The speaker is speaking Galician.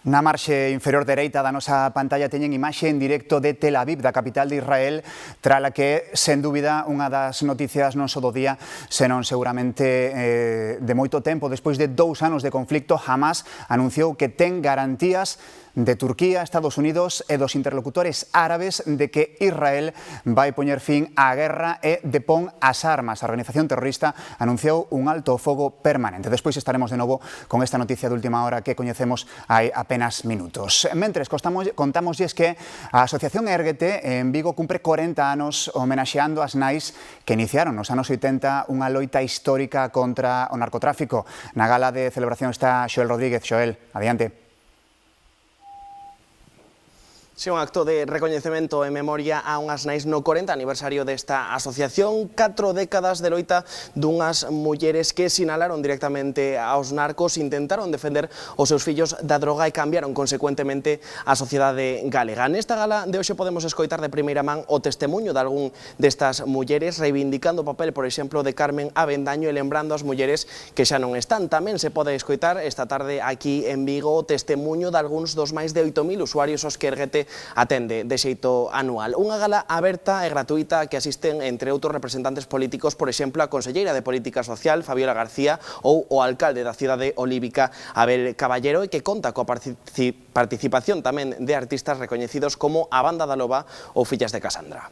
Na marxe inferior dereita da nosa pantalla teñen imaxe en directo de Tel Aviv, da capital de Israel, trala que, sen dúbida, unha das noticias non só do día, senón seguramente de moito tempo. Despois de 2 anos de conflicto, Hamas anunciou que ten garantías de Turquía, Estados Unidos e dos interlocutores árabes de que Israel vai poñer fin á guerra e depón as armas. A organización terrorista anunciou un alto o fogo permanente. Despois estaremos de novo con esta noticia de última hora que coñecemos hai apenas minutos. Mentres, contámoslles que a Asociación Érguete en Vigo cumpre 40 anos homenaxeando as nais que iniciaron nos anos 80 unha loita histórica contra o narcotráfico. Na gala de celebración está Xoel Rodríguez. Xoel, adiante. Sí, un acto de recoñecemento en memoria a unhas nais no 40 aniversario desta asociación, 4 décadas de loita dunhas mulleres que sinalaron directamente aos narcos, intentaron defender os seus fillos da droga e cambiaron consecuentemente a sociedade galega. Nesta gala de hoxe podemos escoitar de primeira man o testemunho de algún destas mulleres, reivindicando o papel, por exemplo, de Carmen Avendaño e lembrando as mulleres que xa non están. Tamén se pode escoitar esta tarde aquí en Vigo o testemunho de algúns dos máis de 8.000 usuarios aos que Érguete atende de xeito anual. Unha gala aberta e gratuita que asisten, entre outros representantes políticos, por exemplo, a conselleira de Política Social, Fabiola García, ou o alcalde da cidade olívica, Abel Caballero, e que conta coa participación tamén de artistas recoñecidos como a Banda da Loba ou Fillas de Casandra.